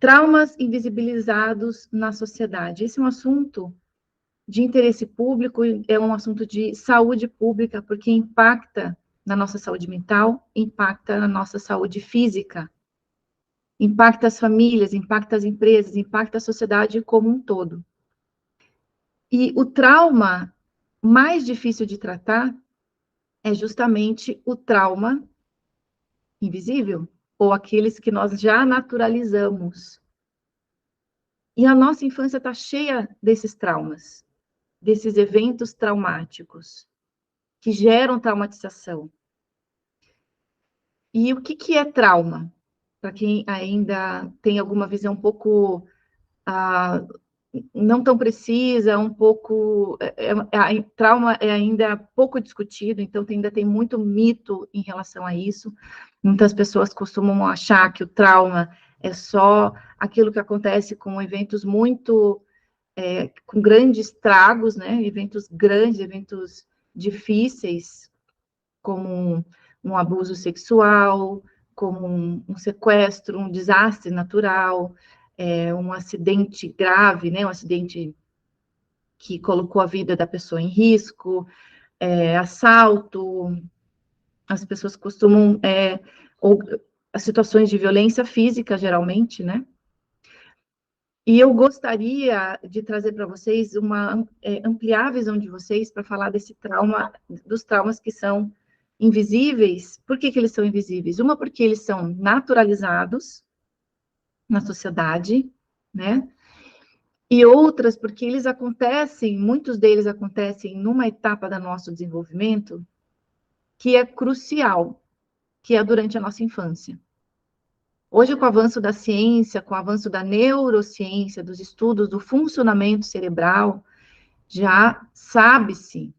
Traumas invisibilizados na sociedade. Esse é um assunto de interesse público, é um assunto de saúde pública, porque impacta na nossa saúde mental, impacta na nossa saúde física, impacta as famílias, impacta as empresas, impacta a sociedade como um todo. E o trauma mais difícil de tratar é justamente o trauma invisível, ou aqueles que nós já naturalizamos. E a nossa infância está cheia desses traumas, desses eventos traumáticos, que geram traumatização. E o que é trauma? Para quem ainda tem alguma visão um pouco não tão precisa, um pouco... trauma é ainda pouco discutido, então ainda tem muito mito em relação a isso. Muitas pessoas costumam achar que o trauma é só aquilo que acontece com eventos muito... com grandes estragos, né? Eventos grandes, eventos difíceis, como um abuso sexual, como um sequestro, um desastre natural, um acidente grave, né? Um acidente que colocou a vida da pessoa em risco, assalto, as pessoas costumam, ou as situações de violência física, geralmente, né? E eu gostaria de trazer para vocês ampliar a visão de vocês para falar desse trauma, dos traumas que são invisíveis. Por que eles são invisíveis? Uma, porque eles são naturalizados na sociedade, né? E outras, porque eles acontecem, muitos deles acontecem numa etapa do nosso desenvolvimento que é crucial, que é durante a nossa infância. Hoje, com o avanço da ciência, com o avanço da neurociência, dos estudos do funcionamento cerebral, já sabe-se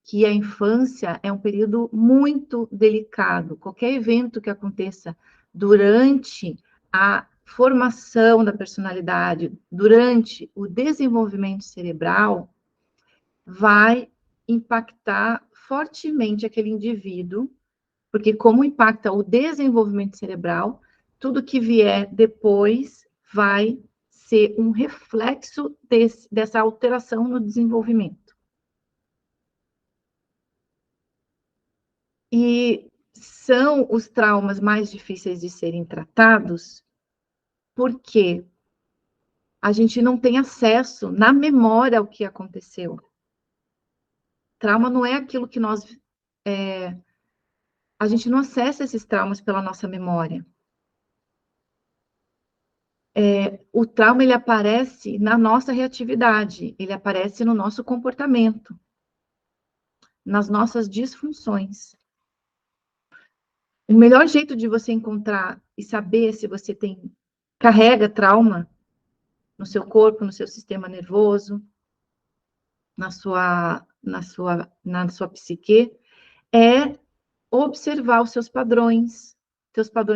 que a infância é um período muito delicado. Qualquer evento que aconteça durante a formação da personalidade, durante o desenvolvimento cerebral, vai impactar fortemente aquele indivíduo, porque como impacta o desenvolvimento cerebral, tudo que vier depois vai ser um reflexo dessa alteração no desenvolvimento. E são os traumas mais difíceis de serem tratados porque a gente não tem acesso na memória ao que aconteceu. Trauma não é aquilo que nós... a gente não acessa esses traumas pela nossa memória. O trauma, ele aparece na nossa reatividade, ele aparece no nosso comportamento, nas nossas disfunções. O melhor jeito de você encontrar e saber se você carrega trauma no seu corpo, no seu sistema nervoso, na sua psique, é observar os seus padrões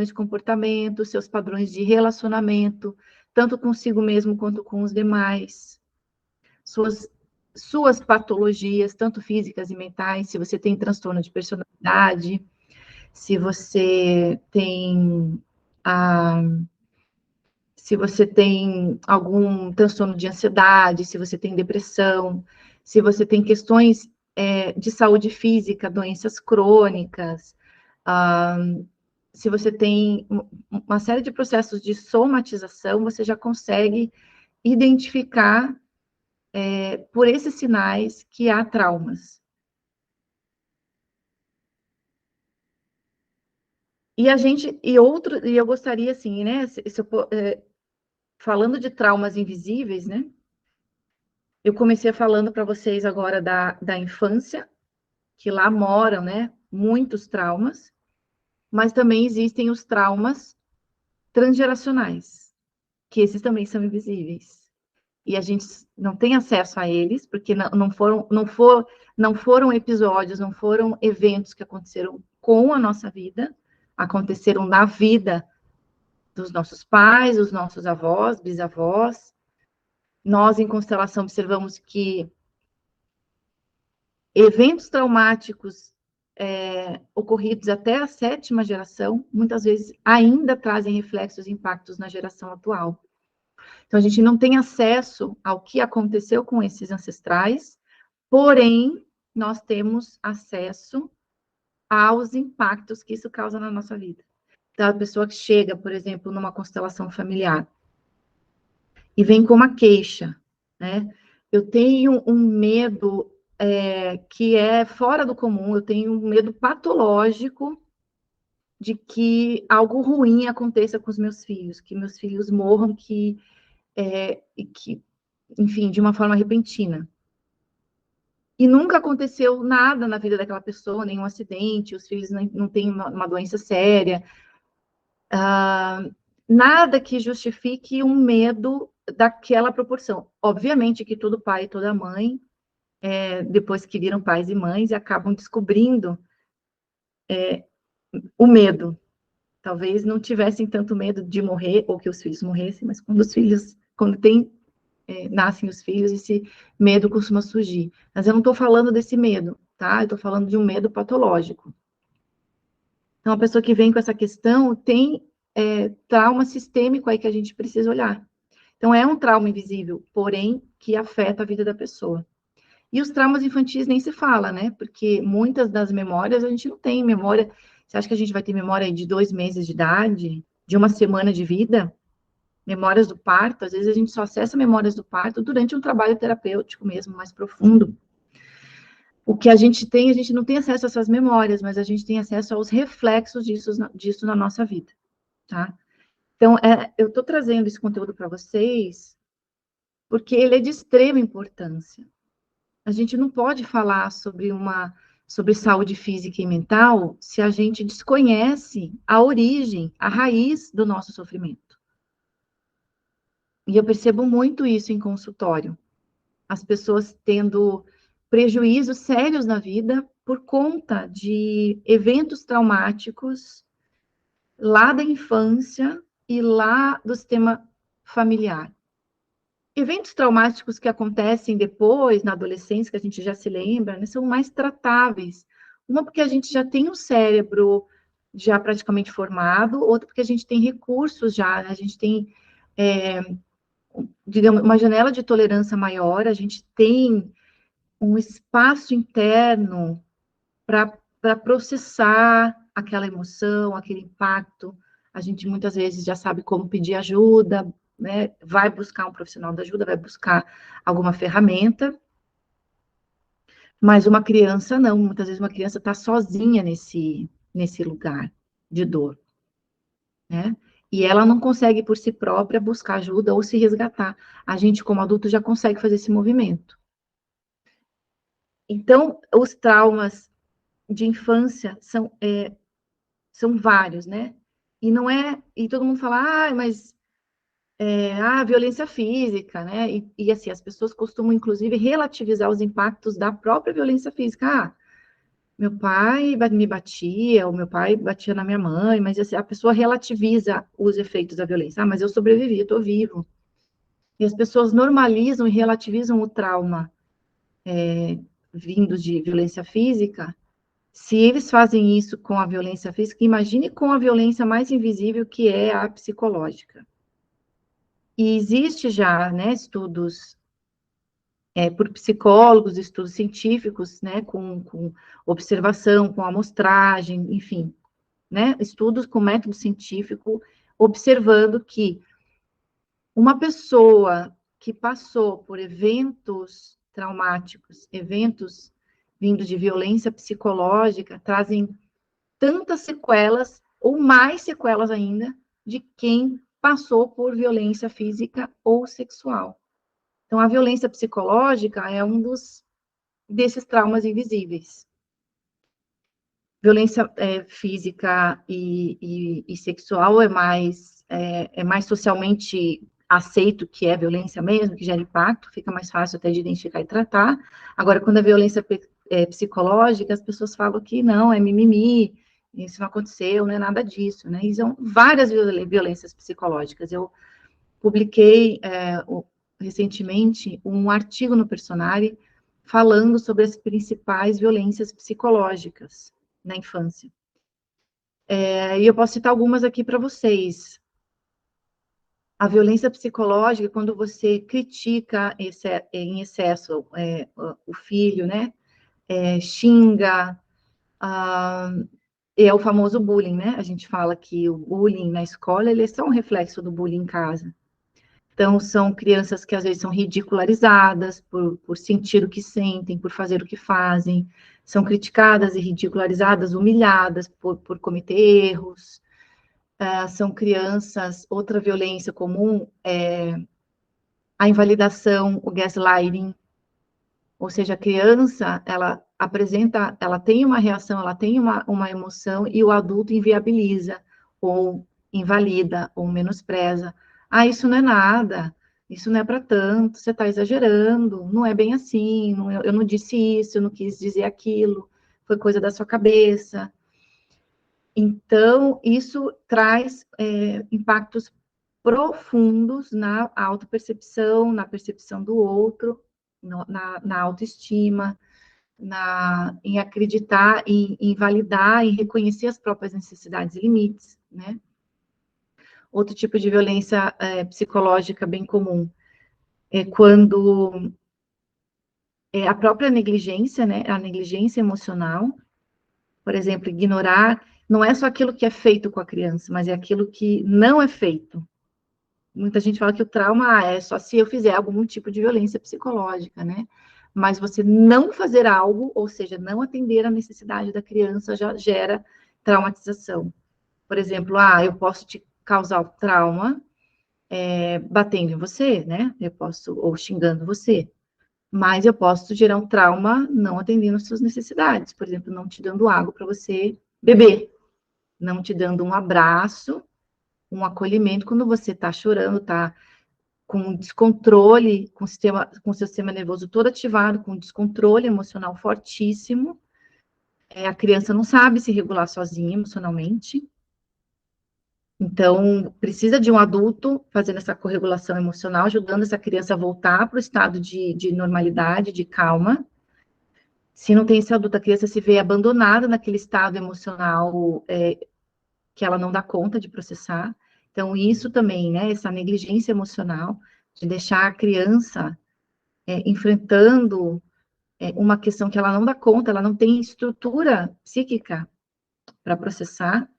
de comportamento, seus padrões de relacionamento, tanto consigo mesmo quanto com os demais, suas patologias, tanto físicas e mentais, se você tem transtorno de personalidade, se você tem algum transtorno de ansiedade, se você tem depressão, se você tem questões de saúde física, doenças crônicas, se você tem uma série de processos de somatização, você já consegue identificar por esses sinais que há traumas. E eu gostaria, assim, né, falando de traumas invisíveis, né, eu comecei falando para vocês agora da infância, que lá moram, né, muitos traumas, mas também existem os traumas transgeracionais, que esses também são invisíveis. E a gente não tem acesso a eles, porque não foram episódios, não foram eventos que aconteceram com a nossa vida, aconteceram na vida dos nossos pais, os nossos avós, bisavós. Nós, em constelação, observamos que eventos traumáticos ocorridos até a 7ª geração, muitas vezes ainda trazem reflexos e impactos na geração atual. Então, a gente não tem acesso ao que aconteceu com esses ancestrais, porém, nós temos acesso aos impactos que isso causa na nossa vida. Então, a pessoa que chega, por exemplo, numa constelação familiar e vem com uma queixa, né? Eu tenho um medo que é fora do comum, eu tenho um medo patológico de que algo ruim aconteça com os meus filhos, que meus filhos morram, enfim, de uma forma repentina. E nunca aconteceu nada na vida daquela pessoa, nenhum acidente, os filhos não têm uma doença séria, nada que justifique um medo daquela proporção. Obviamente que todo pai e toda mãe, depois que viram pais e mães, acabam descobrindo o medo. Talvez não tivessem tanto medo de morrer, ou que os filhos morressem, mas quando nascem os filhos, esse medo costuma surgir. Mas eu não estou falando desse medo, tá? Eu estou falando de um medo patológico. Então, a pessoa que vem com essa questão tem trauma sistêmico aí que a gente precisa olhar. Então, é um trauma invisível, porém, que afeta a vida da pessoa. E os traumas infantis nem se fala, né? Porque muitas das memórias a gente não tem memória. Você acha que a gente vai ter memória de 2 meses de idade, de 1 semana de vida? Memórias do parto, às vezes a gente só acessa memórias do parto durante um trabalho terapêutico mesmo, mais profundo. O que a gente não tem acesso a essas memórias, mas a gente tem acesso aos reflexos disso na nossa vida, tá? Então, eu estou trazendo esse conteúdo para vocês porque ele é de extrema importância. A gente não pode falar sobre saúde física e mental se a gente desconhece a origem, a raiz do nosso sofrimento. E eu percebo muito isso em consultório. As pessoas tendo prejuízos sérios na vida por conta de eventos traumáticos lá da infância e lá do sistema familiar. Eventos traumáticos que acontecem depois, na adolescência, que a gente já se lembra, né, são mais tratáveis. Uma porque a gente já tem um cérebro já praticamente formado, outra porque a gente tem recursos já, né? A gente tem, digamos, uma janela de tolerância maior, a gente tem um espaço interno para processar aquela emoção, aquele impacto. A gente muitas vezes já sabe como pedir ajuda, né? Vai buscar um profissional de ajuda, vai buscar alguma ferramenta. Mas uma criança não, muitas vezes uma criança está sozinha nesse lugar de dor, né? E ela não consegue por si própria buscar ajuda ou se resgatar. A gente, como adulto, já consegue fazer esse movimento. Então, os traumas de infância são vários, né? E todo mundo fala, mas violência física, né? E assim, as pessoas costumam, inclusive, relativizar os impactos da própria violência física. Meu pai me batia, ou meu pai batia na minha mãe, mas assim, a pessoa relativiza os efeitos da violência. Mas eu sobrevivi, eu estou vivo. E as pessoas normalizam e relativizam o trauma vindo de violência física. Se eles fazem isso com a violência física, imagine com a violência mais invisível, que é a psicológica. E existe já, né, estudos por psicólogos, estudos científicos, né, com observação, com amostragem, enfim, né, estudos com método científico, observando que uma pessoa que passou por eventos traumáticos, eventos vindos de violência psicológica, trazem tantas sequelas, ou mais sequelas ainda, de quem passou por violência física ou sexual. Então, a violência psicológica é um desses traumas invisíveis. Violência física e sexual é mais socialmente aceito que é violência mesmo, que gera impacto, fica mais fácil até de identificar e tratar. Agora, quando a violência psicológica, as pessoas falam que não, é mimimi, isso não aconteceu, não é nada disso, né? E são várias violências psicológicas. Eu publiquei recentemente um artigo no Personare falando sobre as principais violências psicológicas. na infância. E eu posso citar algumas aqui para vocês. A violência psicológica, quando você critica em excesso o filho, né? Xinga, é o famoso bullying, né? A gente fala que o bullying na escola, ele é só um reflexo do bullying em casa. Então, são crianças que às vezes são ridicularizadas por sentir o que sentem, por fazer o que fazem, são criticadas e ridicularizadas, humilhadas por cometer erros. São crianças, outra violência comum é a invalidação, o gaslighting, ou seja, a criança, ela tem uma reação, ela tem uma emoção e o adulto inviabiliza, ou invalida, ou menospreza. Ah, isso não é nada, isso não é para tanto, você está exagerando, não é bem assim, eu não disse isso, eu não quis dizer aquilo, foi coisa da sua cabeça. Então, isso traz impactos profundos na autopercepção, na percepção do outro, na autoestima, em acreditar, em validar, em reconhecer as próprias necessidades e limites, né? Outro tipo de violência psicológica bem comum é quando a própria negligência, né? A negligência emocional, por exemplo, ignorar, não é só aquilo que é feito com a criança, mas é aquilo que não é feito. Muita gente fala que o trauma é só se eu fizer algum tipo de violência psicológica, né? Mas você não fazer algo, ou seja, não atender a necessidade da criança, já gera traumatização. Por exemplo, eu posso te causar trauma batendo em você, né? Eu posso, ou xingando você, mas eu posso gerar um trauma não atendendo às suas necessidades. Por exemplo, não te dando água para você beber, não te dando um abraço, um acolhimento quando você está chorando, está com descontrole, com o seu sistema nervoso todo ativado, com descontrole emocional fortíssimo. A criança não sabe se regular sozinha emocionalmente. Então, precisa de um adulto fazendo essa corregulação emocional, ajudando essa criança a voltar para o estado de normalidade, de calma. Se não tem esse adulto, a criança se vê abandonada naquele estado emocional que ela não dá conta de processar. Então, isso também, né, essa negligência emocional, de deixar a criança enfrentando uma questão que ela não dá conta, ela não tem estrutura psíquica para processar,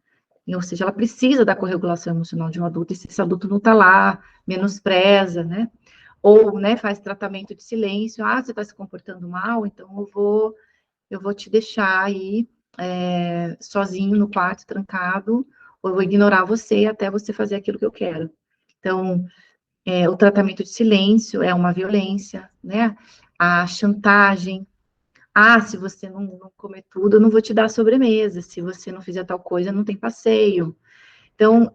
ou seja, ela precisa da corregulação emocional de um adulto, e se esse adulto não está lá, menospreza, né? Ou, né, faz tratamento de silêncio, você está se comportando mal, então eu vou te deixar aí sozinho no quarto, trancado, ou eu vou ignorar você até você fazer aquilo que eu quero. Então, o tratamento de silêncio é uma violência, né? A chantagem. Se você não comer tudo, eu não vou te dar sobremesa. Se você não fizer tal coisa, não tem passeio. Então,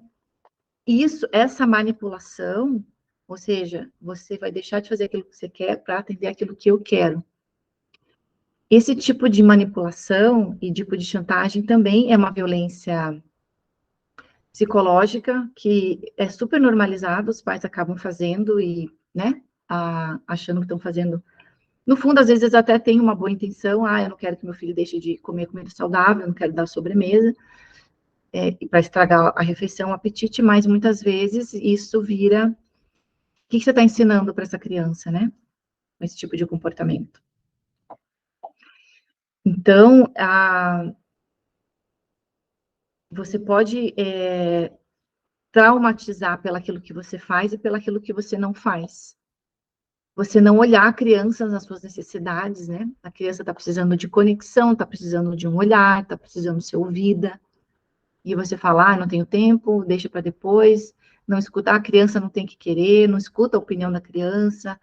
essa manipulação, ou seja, você vai deixar de fazer aquilo que você quer para atender aquilo que eu quero. Esse tipo de manipulação e tipo de chantagem também é uma violência psicológica que é super normalizada, os pais acabam fazendo e, né, achando que estão fazendo. No fundo, às vezes até tem uma boa intenção, eu não quero que meu filho deixe de comer comida saudável, eu não quero dar sobremesa, para estragar a refeição, o apetite, mas muitas vezes isso vira, o que você está ensinando para essa criança, né? Esse tipo de comportamento. Então, você pode traumatizar pelaquilo que você faz e pelaquilo que você não faz. Você não olhar a criança nas suas necessidades, né? A criança está precisando de conexão, está precisando de um olhar, está precisando ser ouvida. E você fala, não tenho tempo, deixa para depois, não escuta, a criança não tem que querer, não escuta a opinião da criança,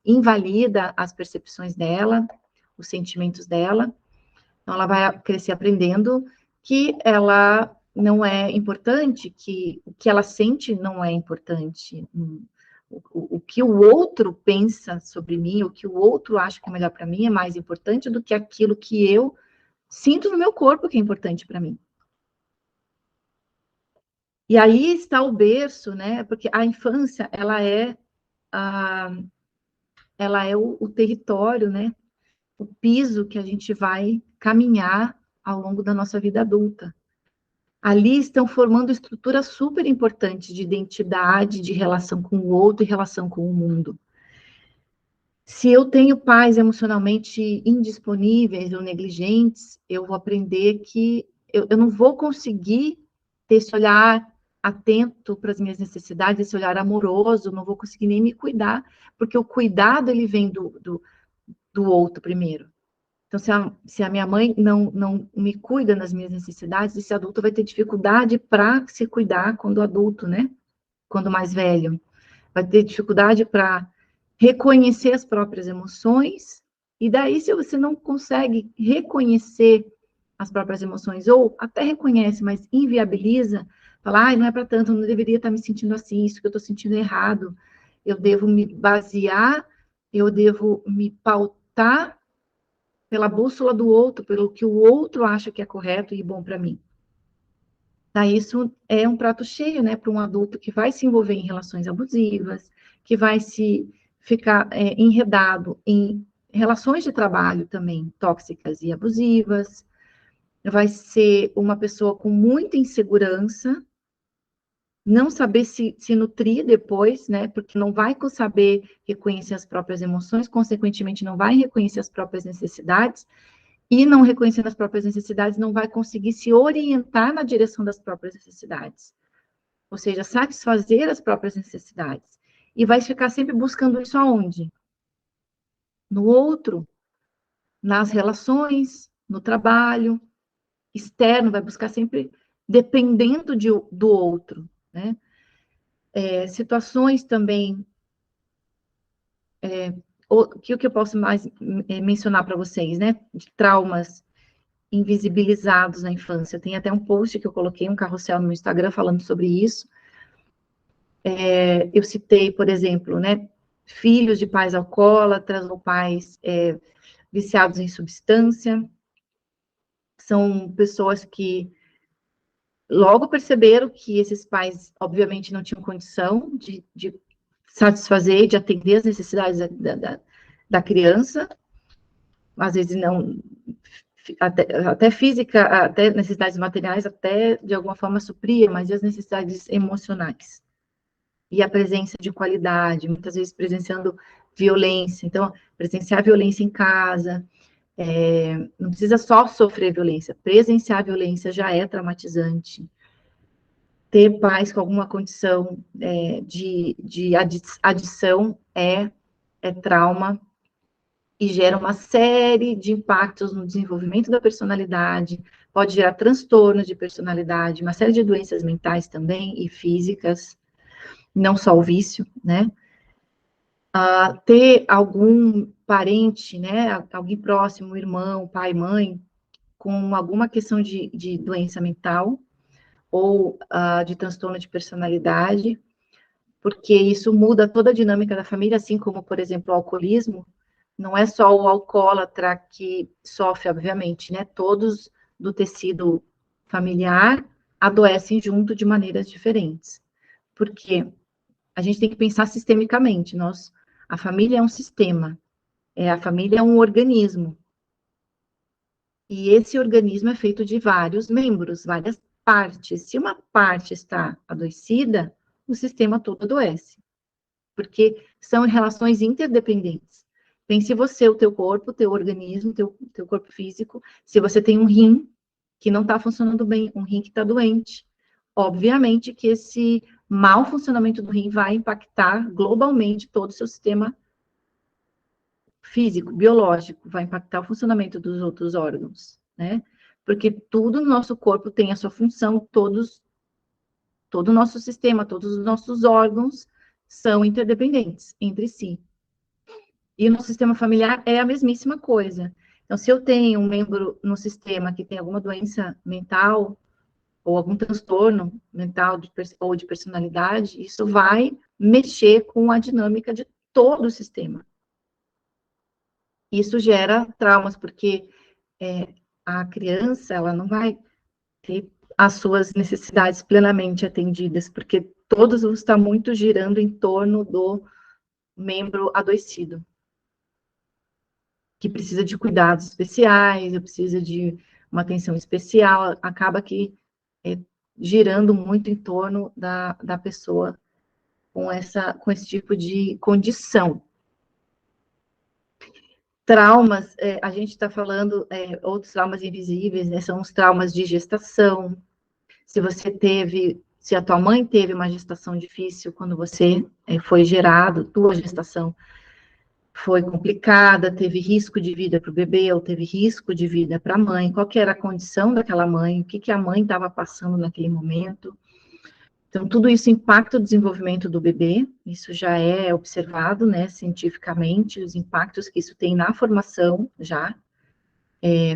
invalida as percepções dela, os sentimentos dela. Então, ela vai crescer aprendendo que ela não é importante, que o que ela sente não é importante. O que o outro pensa sobre mim, o que o outro acha que é melhor para mim é mais importante do que aquilo que eu sinto no meu corpo que é importante para mim. E aí está o berço, né? Porque a infância, ela é o território, né? o piso que a gente vai caminhar ao longo da nossa vida adulta. Ali estão formando estruturas super importantes de identidade, de relação com o outro e relação com o mundo. Se eu tenho pais emocionalmente indisponíveis ou negligentes, eu vou aprender que eu não vou conseguir ter esse olhar atento para as minhas necessidades, esse olhar amoroso, não vou conseguir nem me cuidar, porque o cuidado, ele vem do outro primeiro. Então, se a minha mãe não me cuida das minhas necessidades, esse adulto vai ter dificuldade para se cuidar quando adulto, né? Quando mais velho. Vai ter dificuldade para reconhecer as próprias emoções, e daí, se você não consegue reconhecer as próprias emoções, ou até reconhece, mas inviabiliza, fala, não é para tanto, eu não deveria estar me sentindo assim, isso que eu estou sentindo errado, eu devo me basear, eu devo me pautar pela bússola do outro, pelo que o outro acha que é correto e bom para mim. Daí isso é um prato cheio, né, para um adulto que vai se envolver em relações abusivas, que vai se ficar enredado em relações de trabalho também tóxicas e abusivas, vai ser uma pessoa com muita insegurança, não saber se nutrir depois, né, porque não vai saber reconhecer as próprias emoções, consequentemente não vai reconhecer as próprias necessidades, e não reconhecendo as próprias necessidades, não vai conseguir se orientar na direção das próprias necessidades. Ou seja, satisfazer as próprias necessidades. E vai ficar sempre buscando isso aonde? No outro, nas relações, no trabalho, externo, vai buscar sempre dependendo do outro, né? Situações também, o que eu posso mais mencionar para vocês, né? De traumas invisibilizados na infância. Tem até um post que eu coloquei, um carrossel no Instagram falando sobre isso. Eu citei, por exemplo, né, filhos de pais alcoólatras ou pais viciados em substância. São pessoas que logo perceberam que esses pais, obviamente, não tinham condição de satisfazer, de atender as necessidades da criança, às vezes não, até física, até necessidades materiais, até de alguma forma supria, mas e as necessidades emocionais? E a presença de qualidade, muitas vezes presenciando violência. Então, presenciar violência em casa, não precisa só sofrer violência, presenciar violência já é traumatizante. Ter pais com alguma condição de adição é trauma, e gera uma série de impactos no desenvolvimento da personalidade, pode gerar transtornos de personalidade, uma série de doenças mentais também e físicas, não só o vício, né? Ter algum parente, né, alguém próximo, irmão, pai, mãe, com alguma questão de doença mental ou de transtorno de personalidade, porque isso muda toda a dinâmica da família, assim como, por exemplo, o alcoolismo, não é só o alcoólatra que sofre, obviamente, né? Todos do tecido familiar adoecem junto de maneiras diferentes. Porque a gente tem que pensar sistemicamente. A família é um sistema, a família é um organismo. E esse organismo é feito de vários membros, várias partes. Se uma parte está adoecida, o sistema todo adoece. Porque são relações interdependentes. Pense você, o teu corpo, o teu organismo, teu corpo físico. Se você tem um rim que não está funcionando bem, um rim que está doente, obviamente que esse mau funcionamento do rim vai impactar globalmente todo o seu sistema físico, biológico, vai impactar o funcionamento dos outros órgãos, né? Porque tudo no nosso corpo tem a sua função, todo o nosso sistema, todos os nossos órgãos são interdependentes entre si. E no sistema familiar é a mesmíssima coisa. Então, se eu tenho um membro no sistema que tem alguma doença mental ou algum transtorno mental ou de personalidade, isso vai mexer com a dinâmica de todo o sistema. Isso gera traumas, porque a criança, ela não vai ter as suas necessidades plenamente atendidas, porque todos vão estar muito girando em torno do membro adoecido. que precisa de cuidados especiais, ou precisa de uma atenção especial, acaba que girando muito em torno da pessoa com esse tipo de condição. Traumas, a gente está falando, outros traumas invisíveis, né, são os traumas de gestação. Se a tua mãe teve uma gestação difícil quando você foi gerado, tua gestação foi complicada, teve risco de vida para o bebê, ou teve risco de vida para a mãe, qual que era a condição daquela mãe, o que a mãe estava passando naquele momento. Então, tudo isso impacta o desenvolvimento do bebê, isso já é observado, né, cientificamente, os impactos que isso tem na formação, já,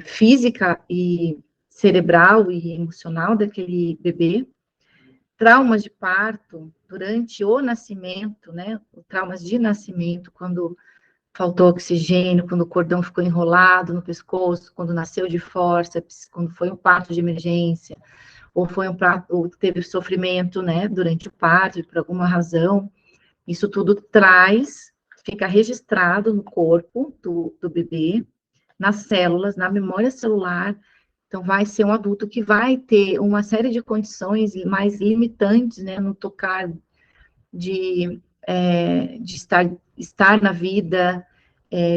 física e cerebral e emocional daquele bebê. Traumas de parto durante o nascimento, né, traumas de nascimento, quando faltou oxigênio, quando o cordão ficou enrolado no pescoço, quando nasceu de fórceps, quando foi um parto de emergência, ou ou teve sofrimento, né, durante o parto, por alguma razão, isso tudo fica registrado no corpo do bebê, nas células, na memória celular. Então, vai ser um adulto que vai ter uma série de condições mais limitantes, né, no tocar de estar na vida,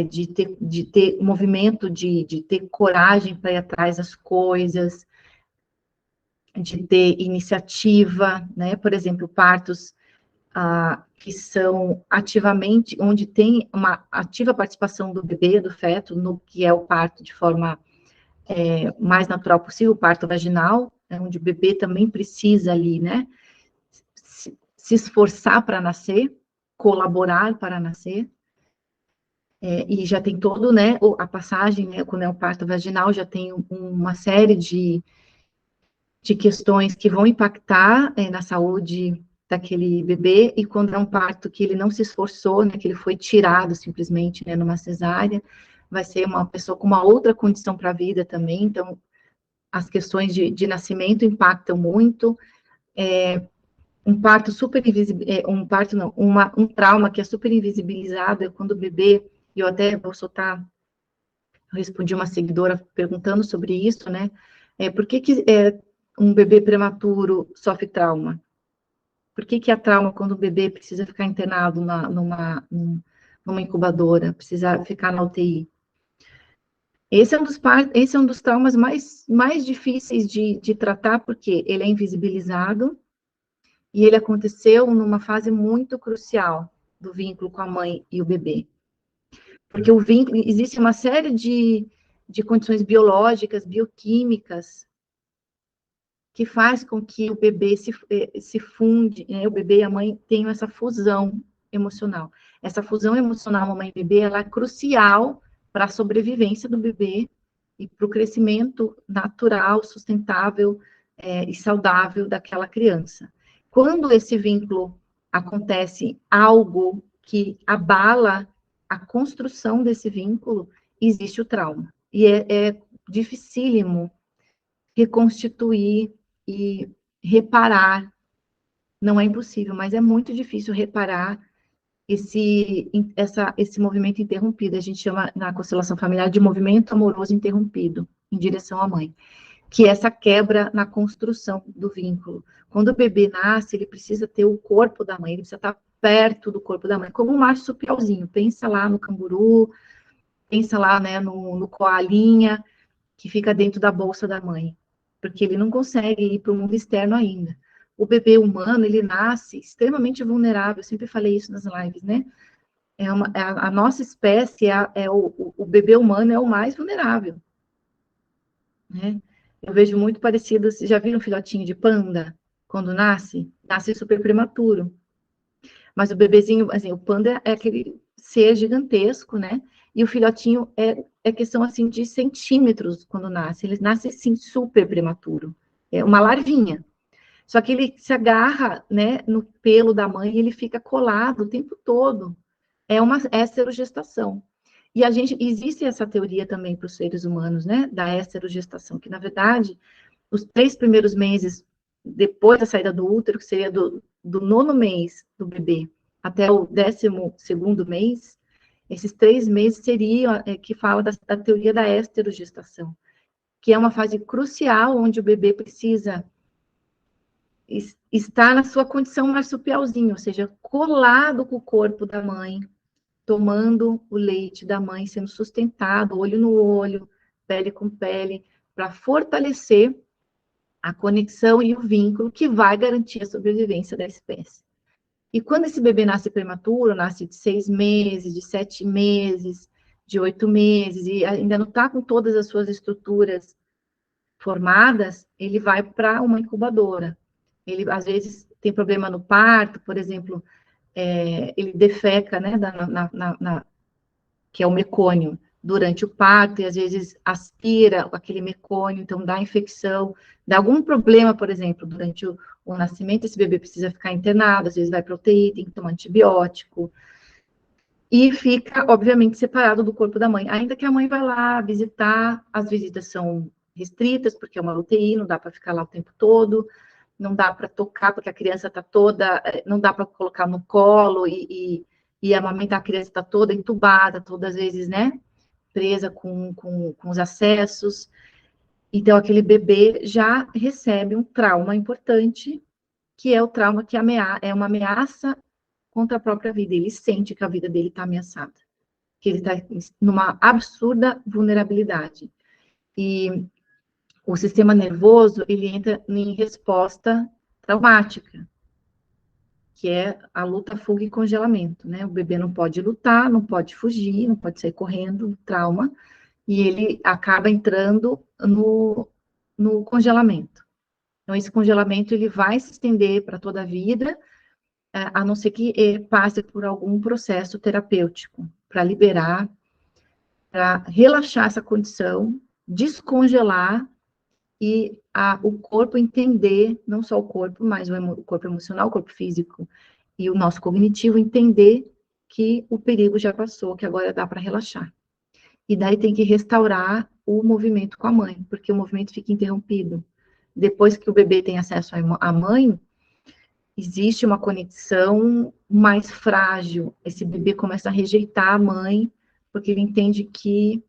de ter movimento, de ter coragem para ir atrás das coisas, de ter iniciativa, né? Por exemplo, partos que são ativamente, onde tem uma ativa participação do bebê, do feto, no que é o parto de forma mais natural possível, o parto vaginal, onde o bebê também precisa ali, né? Se esforçar para nascer, colaborar para nascer, e já tem todo, né, a passagem, né, quando é um parto vaginal, já tem uma série de questões que vão impactar na saúde daquele bebê, e quando é um parto que ele não se esforçou, né, que ele foi tirado simplesmente, né, numa cesárea, vai ser uma pessoa com uma outra condição para a vida também, então as questões de nascimento impactam muito, um parto super invisibilizado, um trauma que é super invisibilizado é quando o bebê, e eu até vou soltar, eu respondi uma seguidora perguntando sobre isso, né, por que um bebê prematuro sofre trauma? Por que há trauma quando o bebê precisa ficar internado numa incubadora, precisa ficar na UTI? Esse é um dos traumas mais difíceis de tratar, porque ele é invisibilizado, e ele aconteceu numa fase muito crucial do vínculo com a mãe e o bebê. Porque o vínculo, existe uma série de condições biológicas, bioquímicas, que faz com que o bebê se funde, né, o bebê e a mãe tenham essa fusão emocional. Essa fusão emocional mamãe e bebê, ela é crucial para a sobrevivência do bebê e para o crescimento natural, sustentável e saudável daquela criança. Quando esse vínculo acontece algo que abala a construção desse vínculo, existe o trauma. E é dificílimo reconstituir e reparar. Não é impossível, mas é muito difícil reparar esse movimento interrompido. A gente chama na constelação familiar de movimento amoroso interrompido em direção à mãe, que é essa quebra na construção do vínculo. Quando o bebê nasce, ele precisa ter o corpo da mãe, ele precisa estar perto do corpo da mãe, como um marsupialzinho. Pensa lá no canguru, pensa lá, né, no coalinha, que fica dentro da bolsa da mãe, porque ele não consegue ir para o mundo externo ainda. O bebê humano, ele nasce extremamente vulnerável, eu sempre falei isso nas lives, né? A nossa espécie, o bebê humano é o mais vulnerável, né? Eu vejo muito parecido, vocês já viram um filhotinho de panda? Quando nasce? Nasce super prematuro. Mas o bebezinho, assim, o panda é aquele ser gigantesco, né? E o filhotinho é questão, assim, de centímetros quando nasce. Ele nasce, assim, super prematuro. É uma larvinha. Só que ele se agarra, né, no pelo da mãe e ele fica colado o tempo todo. É uma esterogestação. E existe essa teoria também para os seres humanos, né, da esterogestação, que, na verdade, os 3 primeiros meses depois da saída do útero, que seria do 9º mês do bebê até o 12º mês, Esses 3 meses seriam, que fala da teoria da esterogestação, que é uma fase crucial, onde o bebê precisa estar na sua condição marsupialzinho, ou seja, colado com o corpo da mãe, tomando o leite da mãe, sendo sustentado, olho no olho, pele com pele, para fortalecer a conexão e o vínculo que vai garantir a sobrevivência da espécie. E quando esse bebê nasce prematuro, nasce de 6 meses, de 7 meses, de 8 meses, e ainda não está com todas as suas estruturas formadas, ele vai para uma incubadora. Ele, às vezes, tem problema no parto, por exemplo, ele defeca, né, que é o mecônio, durante o parto, e às vezes aspira aquele mecônio, então dá infecção, dá algum problema, por exemplo, durante o nascimento, esse bebê precisa ficar internado, às vezes vai para UTI, tem que tomar antibiótico, e fica, obviamente, separado do corpo da mãe, ainda que a mãe vá lá visitar, as visitas são restritas, porque é uma UTI, não dá para ficar lá o tempo todo, não dá para tocar, porque a criança está toda, não dá para colocar no colo e amamentar, a criança está toda entubada, todas as vezes, né, presa com os acessos. Então, aquele bebê já recebe um trauma importante, que é o trauma que é uma ameaça contra a própria vida. Ele sente que a vida dele está ameaçada, que ele está numa absurda vulnerabilidade. E o sistema nervoso, ele entra em resposta traumática, que é a luta, fuga e congelamento, né? O bebê não pode lutar, não pode fugir, não pode sair correndo, trauma, e ele acaba entrando no congelamento. Então, esse congelamento, ele vai se estender para toda a vida, a não ser que passe por algum processo terapêutico, para liberar, para relaxar essa condição, descongelar e o corpo entender, não só o corpo, mas o corpo emocional, o corpo físico e o nosso cognitivo, entender que o perigo já passou, que agora dá para relaxar. E daí tem que restaurar o movimento com a mãe, porque o movimento fica interrompido. Depois que o bebê tem acesso à mãe, existe uma conexão mais frágil. Esse bebê começa a rejeitar a mãe, porque ele entende que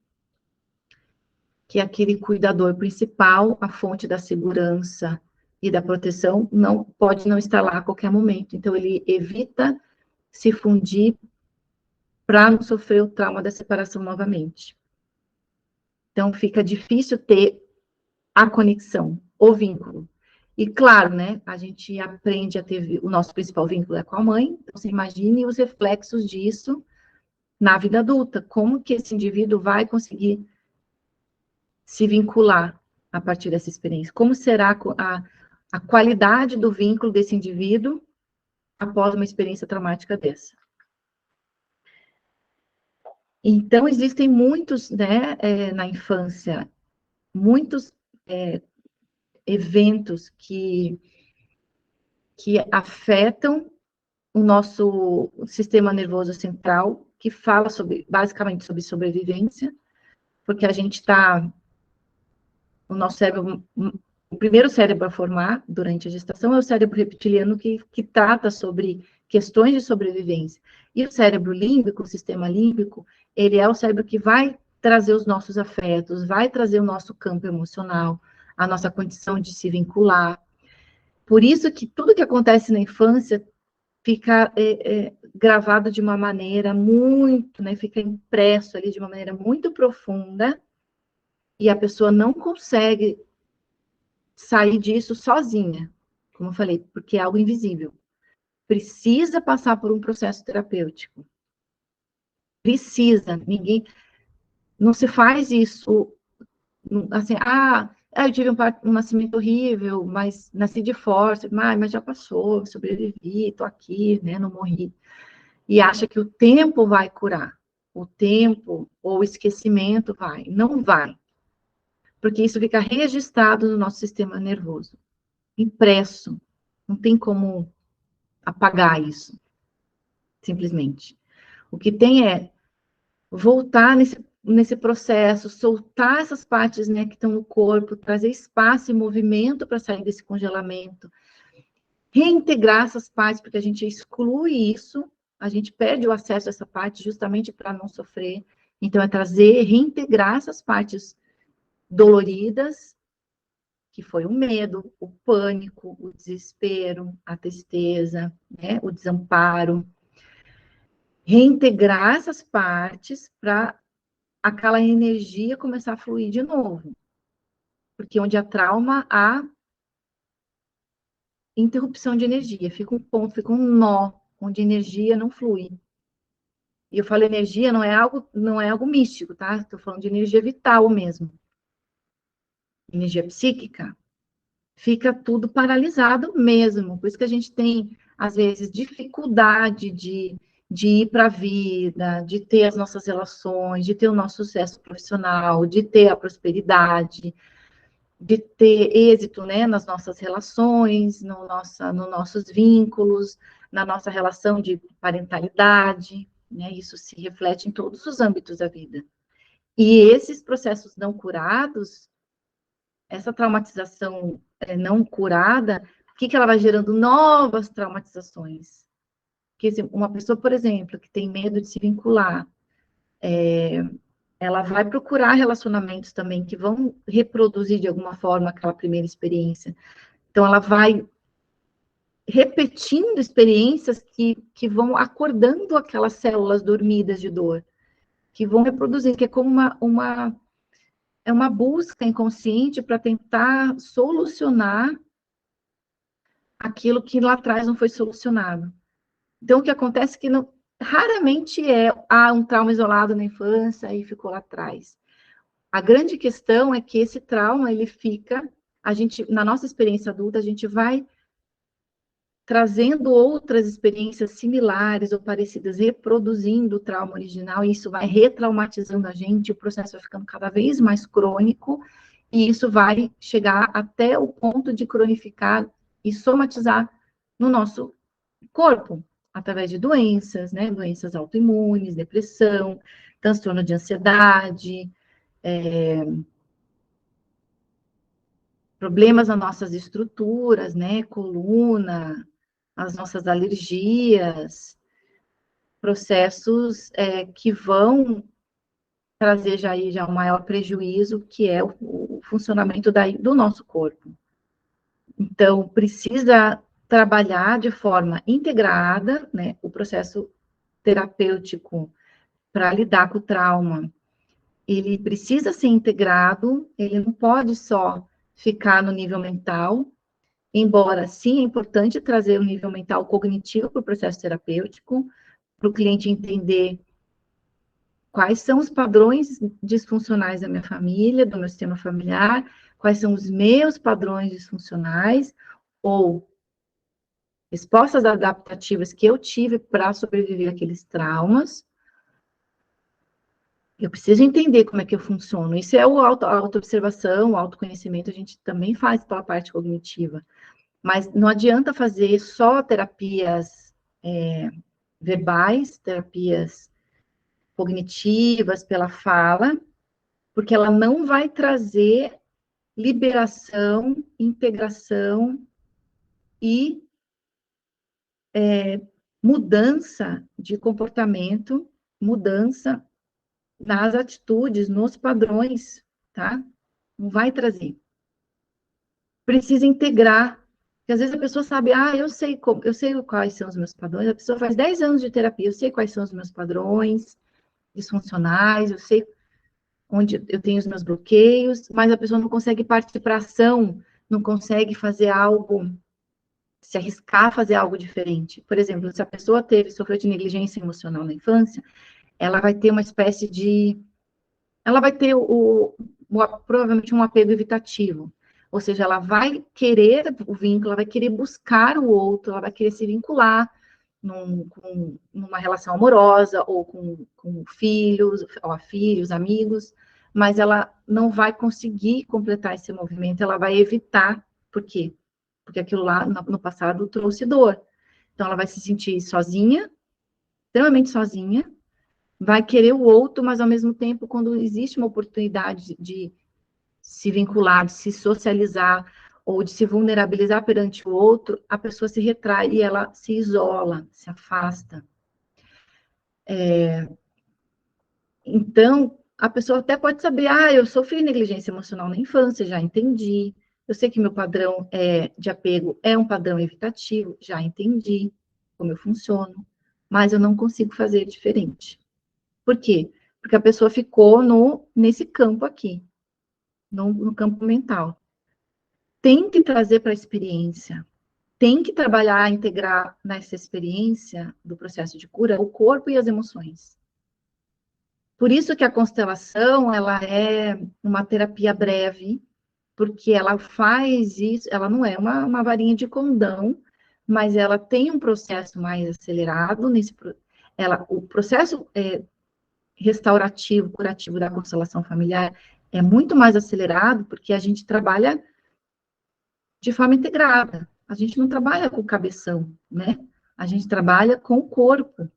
aquele cuidador principal, a fonte da segurança e da proteção, não pode não estar lá a qualquer momento. Então, ele evita se fundir para não sofrer o trauma da separação novamente. Então, fica difícil ter a conexão, o vínculo. E, claro, né, a gente aprende a ter, o nosso principal vínculo é com a mãe, então você imagine os reflexos disso na vida adulta, como que esse indivíduo vai conseguir se vincular a partir dessa experiência? Como será a qualidade do vínculo desse indivíduo após uma experiência traumática dessa? Então, existem muitos, né, na infância, muitos eventos que afetam o nosso sistema nervoso central, que fala basicamente sobre sobrevivência, porque a gente está, o nosso cérebro, o primeiro cérebro a formar durante a gestação é o cérebro reptiliano, que trata sobre questões de sobrevivência. E o cérebro límbico, o sistema límbico, ele é o cérebro que vai trazer os nossos afetos, vai trazer o nosso campo emocional, a nossa condição de se vincular. Por isso que tudo que acontece na infância fica gravado de uma maneira muito, né, fica impresso ali de uma maneira muito profunda, e a pessoa não consegue sair disso sozinha, como eu falei, porque é algo invisível. Precisa passar por um processo terapêutico. Precisa, ninguém, não se faz isso, assim, eu tive um nascimento horrível, mas nasci de força, mas já passou, sobrevivi, tô aqui, né, não morri. E acha que o tempo vai curar, o tempo ou o esquecimento vai. Não vai, porque isso fica registrado no nosso sistema nervoso, impresso, não tem como apagar isso, simplesmente. O que tem é voltar nesse processo, soltar essas partes, né, que estão no corpo, trazer espaço e movimento para sair desse congelamento, reintegrar essas partes, porque a gente exclui isso, a gente perde o acesso a essa parte justamente para não sofrer. Então, é trazer, reintegrar essas partes doloridas, que foi o medo, o pânico, o desespero, a tristeza, né, o desamparo. Reintegrar essas partes para aquela energia começar a fluir de novo. Porque onde há trauma, há interrupção de energia, fica um ponto, fica um nó, onde a energia não flui. E eu falo energia, não é algo místico, tá? Estou falando de energia vital mesmo. Energia psíquica. Fica tudo paralisado mesmo. Por isso que a gente tem, às vezes, dificuldade de ir para a vida, de ter as nossas relações, de ter o nosso sucesso profissional, de ter a prosperidade, de ter êxito, né, nas nossas relações, nos nossos vínculos, na nossa relação de parentalidade, né, isso se reflete em todos os âmbitos da vida. E esses processos não curados, essa traumatização não curada, o que ela vai gerando? Novas traumatizações. Porque uma pessoa, por exemplo, que tem medo de se vincular, ela vai procurar relacionamentos também que vão reproduzir de alguma forma aquela primeira experiência. Então, ela vai repetindo experiências que vão acordando aquelas células dormidas de dor, que vão reproduzindo, que é como é uma busca inconsciente para tentar solucionar aquilo que lá atrás não foi solucionado. Então, o que acontece é que raramente há um trauma isolado na infância e ficou lá atrás. A grande questão é que esse trauma, ele fica, na nossa experiência adulta, a gente vai trazendo outras experiências similares ou parecidas, reproduzindo o trauma original, e isso vai retraumatizando a gente, o processo vai ficando cada vez mais crônico, e isso vai chegar até o ponto de cronificar e somatizar no nosso corpo, através de doenças, né? Doenças autoimunes, depressão, transtorno de ansiedade, problemas nas nossas estruturas, né? Coluna, as nossas alergias, processos que vão trazer já um maior prejuízo, que é o funcionamento do nosso corpo. Então, precisa trabalhar de forma integrada, né, o processo terapêutico para lidar com o trauma. Ele precisa ser integrado, ele não pode só ficar no nível mental, embora sim é importante trazer o nível mental cognitivo para o processo terapêutico, para o cliente entender quais são os padrões disfuncionais da minha família, do meu sistema familiar, quais são os meus padrões disfuncionais, ou respostas adaptativas que eu tive para sobreviver àqueles traumas. Eu preciso entender como é que eu funciono. Isso é a autoobservação, o autoconhecimento, a gente também faz pela parte cognitiva. Mas não adianta fazer só terapias verbais, terapias cognitivas pela fala, porque ela não vai trazer liberação, integração e mudança de comportamento, mudança nas atitudes, nos padrões, tá? Não vai trazer. Precisa integrar. Porque às vezes a pessoa sabe, eu sei quais são os meus padrões, a pessoa faz 10 anos de terapia, eu sei quais são os meus padrões disfuncionais, eu sei onde eu tenho os meus bloqueios, mas a pessoa não consegue partir para ação, não consegue fazer algo, se arriscar a fazer algo diferente. Por exemplo, se a pessoa sofreu de negligência emocional na infância, ela vai ter uma espécie de... Ela vai ter provavelmente um apego evitativo. Ou seja, ela vai querer o vínculo, ela vai querer buscar o outro, ela vai querer se vincular numa relação amorosa, ou com filhos, ou filhos, amigos, mas ela não vai conseguir completar esse movimento, ela vai evitar. Por quê? Porque aquilo lá no passado trouxe dor. Então, ela vai se sentir sozinha, extremamente sozinha, vai querer o outro, mas ao mesmo tempo, quando existe uma oportunidade de se vincular, de se socializar, ou de se vulnerabilizar perante o outro, a pessoa se retrai e ela se isola, se afasta. Então, a pessoa até pode saber, eu sofri negligência emocional na infância, já entendi. Eu sei que meu padrão de apego é um padrão evitativo, já entendi como eu funciono, mas eu não consigo fazer diferente. Por quê? Porque a pessoa ficou nesse campo aqui, no campo mental. Tem que trazer para a experiência, tem que trabalhar, integrar nessa experiência do processo de cura o corpo e as emoções. Por isso que a constelação, ela é uma terapia breve, porque ela faz isso, ela não é uma varinha de condão, mas ela tem um processo mais acelerado o processo restaurativo, curativo da constelação familiar é muito mais acelerado, porque a gente trabalha de forma integrada. A gente não trabalha com o cabeção, né? A gente trabalha com o corpo.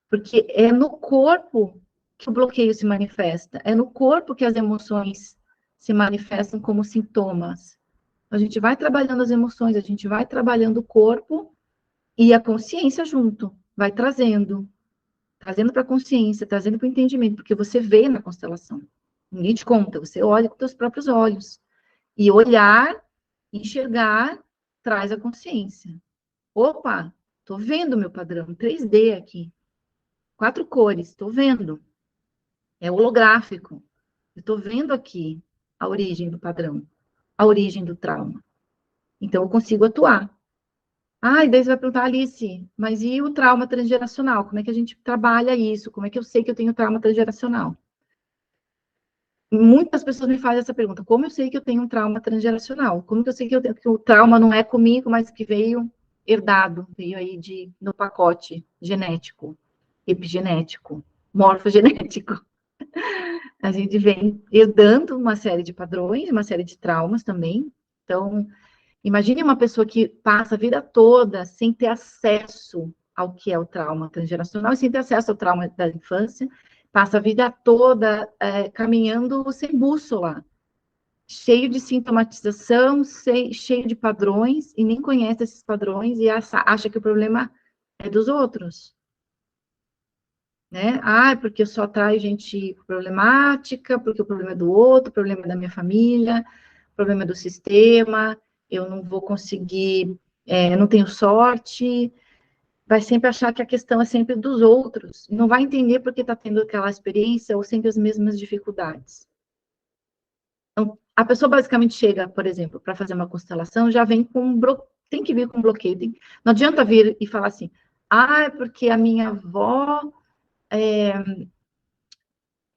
Porque é no corpo que o bloqueio se manifesta, é no corpo que as emoções se manifestam como sintomas. A gente vai trabalhando as emoções, a gente vai trabalhando o corpo e a consciência junto, vai trazendo para a consciência, trazendo para o entendimento, porque você vê na constelação. Ninguém te conta, você olha com seus próprios olhos. E olhar, enxergar, traz a consciência. Opa, estou vendo o meu padrão 3D aqui. 4 cores, estou vendo. É holográfico. Estou vendo aqui a origem do padrão, a origem do trauma. Então, eu consigo atuar. E daí você vai perguntar, Alice, mas e o trauma transgeracional? Como é que a gente trabalha isso? Como é que eu sei que eu tenho trauma transgeracional? Muitas pessoas me fazem essa pergunta. Como eu sei que eu tenho um trauma transgeracional? Como que eu sei que o trauma não é comigo, mas que veio herdado, veio aí no pacote genético, epigenético, morfogenético? A gente vem herdando uma série de padrões, uma série de traumas também. Então, imagine uma pessoa que passa a vida toda sem ter acesso ao que é o trauma transgeracional e sem ter acesso ao trauma da infância, passa a vida toda caminhando sem bússola, cheio de sintomatização, cheio de padrões, e nem conhece esses padrões e acha que o problema é dos outros. Né? Porque eu só atraio gente problemática, porque o problema é do outro, o problema é da minha família, o problema é do sistema, eu não vou conseguir, eu não tenho sorte, vai sempre achar que a questão é sempre dos outros, não vai entender porque está tendo aquela experiência ou sempre as mesmas dificuldades. Então, a pessoa basicamente chega, por exemplo, para fazer uma constelação, já vem tem que vir com bloqueio, não adianta vir e falar assim, é porque a minha avó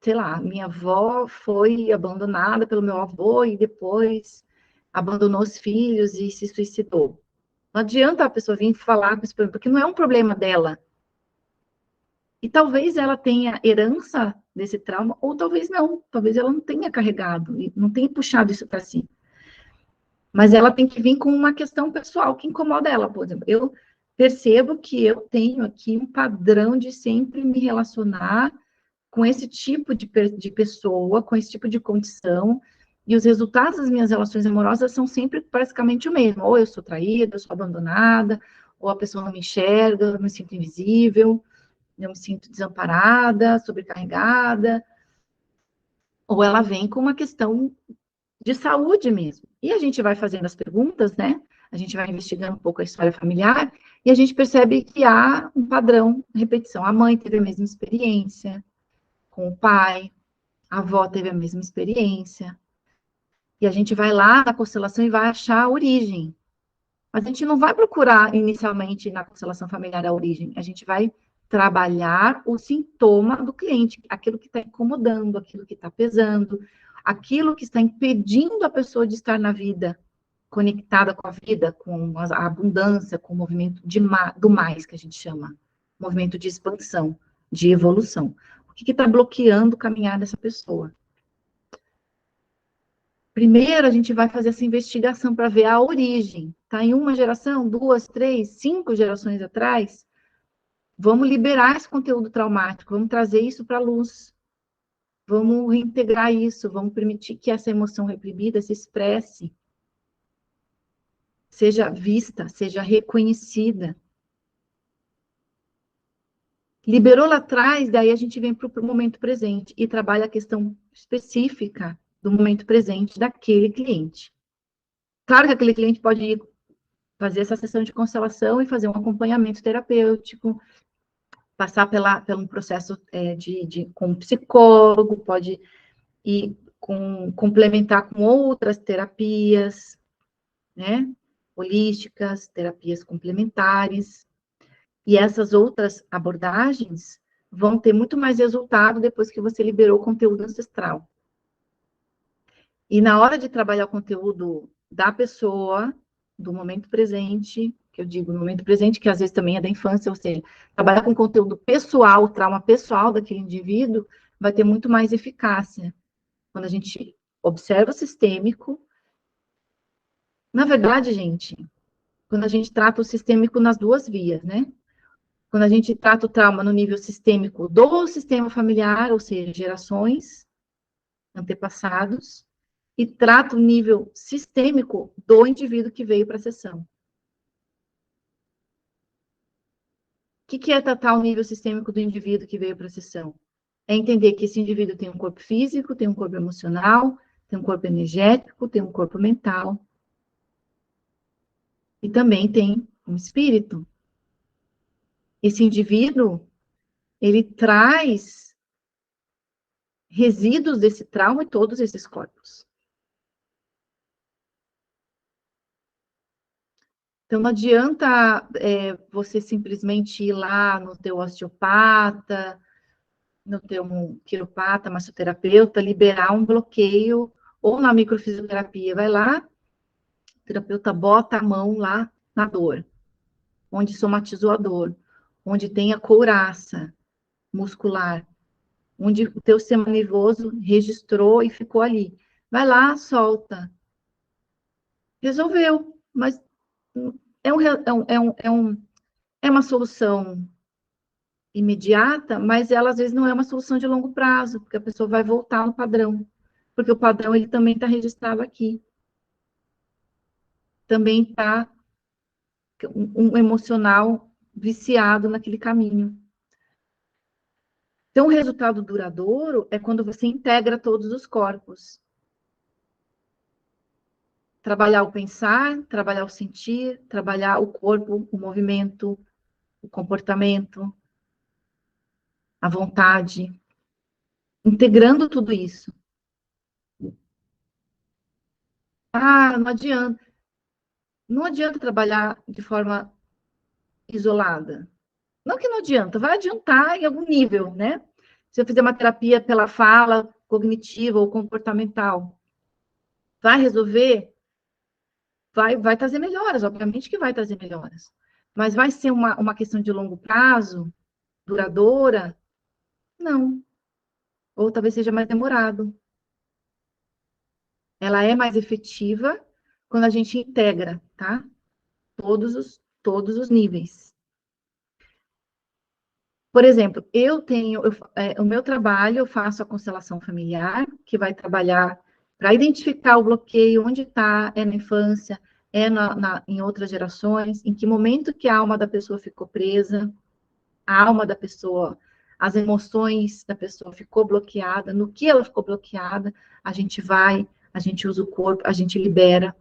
sei lá, minha avó foi abandonada pelo meu avô e depois abandonou os filhos e se suicidou. Não adianta a pessoa vir falar com esse problema, porque não é um problema dela. E talvez ela tenha herança desse trauma, ou talvez não. Talvez ela não tenha carregado, não tenha puxado isso para si. Mas ela tem que vir com uma questão pessoal que incomoda ela. Por exemplo, eu percebo que eu tenho aqui um padrão de sempre me relacionar com esse tipo de pessoa, com esse tipo de condição, e os resultados das minhas relações amorosas são sempre praticamente o mesmo. Ou eu sou traída, eu sou abandonada, ou a pessoa não me enxerga, eu me sinto invisível, eu me sinto desamparada, sobrecarregada, ou ela vem com uma questão de saúde mesmo. E a gente vai fazendo as perguntas, né? A gente vai investigando um pouco a história familiar, e a gente percebe que há um padrão, repetição. A mãe teve a mesma experiência com o pai, a avó teve a mesma experiência. E a gente vai lá na constelação e vai achar a origem. Mas a gente não vai procurar inicialmente na constelação familiar a origem. A gente vai trabalhar o sintoma do cliente, aquilo que está incomodando, aquilo que está pesando, aquilo que está impedindo a pessoa de estar na vida, conectada com a vida, com a abundância, com o movimento do mais, que a gente chama, movimento de expansão, de evolução. O que está bloqueando o caminhar dessa pessoa? Primeiro, a gente vai fazer essa investigação para ver a origem. Está em uma geração, 2, 3, 5 gerações atrás? Vamos liberar esse conteúdo traumático, vamos trazer isso para a luz. Vamos reintegrar isso, vamos permitir que essa emoção reprimida se expresse, seja vista, seja reconhecida. Liberou lá atrás, daí a gente vem para o momento presente e trabalha a questão específica do momento presente daquele cliente. Claro que aquele cliente pode ir fazer essa sessão de constelação e fazer um acompanhamento terapêutico, passar por um processo com um psicólogo, pode ir complementar com outras terapias, né? Holísticas, terapias complementares. E essas outras abordagens vão ter muito mais resultado depois que você liberou o conteúdo ancestral. E na hora de trabalhar o conteúdo da pessoa, do momento presente, que eu digo no momento presente, que às vezes também é da infância, ou seja, trabalhar com conteúdo pessoal, o trauma pessoal daquele indivíduo, vai ter muito mais eficácia. Quando a gente observa o sistêmico, na verdade, gente, quando a gente trata o sistêmico nas duas vias, né? Quando a gente trata o trauma no nível sistêmico do sistema familiar, ou seja, gerações, antepassados, e trata o nível sistêmico do indivíduo que veio para a sessão. O que é tratar o nível sistêmico do indivíduo que veio para a sessão? É entender que esse indivíduo tem um corpo físico, tem um corpo emocional, tem um corpo energético, tem um corpo mental, e também tem um espírito. Esse indivíduo, ele traz resíduos desse trauma em todos esses corpos. Então, não adianta você simplesmente ir lá no teu osteopata, no teu quiropata, massoterapeuta, liberar um bloqueio, ou na microfisioterapia, vai lá, o terapeuta bota a mão lá na dor, onde somatizou a dor, onde tem a couraça muscular, onde o teu sistema nervoso registrou e ficou ali. Vai lá, solta. Resolveu, mas é uma solução imediata, mas ela às vezes não é uma solução de longo prazo, porque a pessoa vai voltar no padrão, porque o padrão ele também está registrado aqui. Também está um emocional viciado naquele caminho. Então, o resultado duradouro é quando você integra todos os corpos. Trabalhar o pensar, trabalhar o sentir, trabalhar o corpo, o movimento, o comportamento, a vontade, integrando tudo isso. Ah, não adianta. Não adianta trabalhar de forma isolada. Não que não adianta, vai adiantar em algum nível, né? Se eu fizer uma terapia pela fala cognitiva ou comportamental, vai resolver? Vai trazer melhoras, obviamente que vai trazer melhoras. Mas vai ser uma questão de longo prazo, duradoura? Não. Ou talvez seja mais demorado. Ela é mais efetiva quando a gente integra, tá? Todos os níveis. Por exemplo, o meu trabalho, eu faço a constelação familiar, que vai trabalhar para identificar o bloqueio, onde está, é na infância, em outras gerações, em que momento que a alma da pessoa ficou presa, a alma da pessoa, as emoções da pessoa ficou bloqueada, no que ela ficou bloqueada, a gente usa o corpo, a gente libera.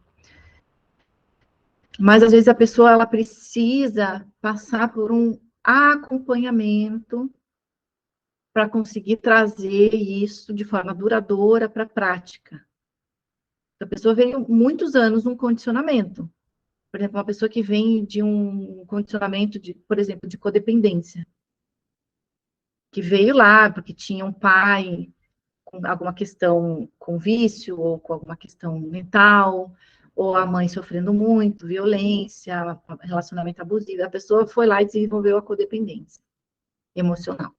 Mas às vezes a pessoa ela precisa passar por um acompanhamento para conseguir trazer isso de forma duradoura para a prática. A pessoa veio muitos anos num condicionamento. Por exemplo, uma pessoa que vem de um condicionamento, por exemplo, de codependência. Que veio lá porque tinha um pai com alguma questão com vício, ou com alguma questão mental, ou a mãe sofrendo muito, violência, relacionamento abusivo. A pessoa foi lá e desenvolveu a codependência emocional.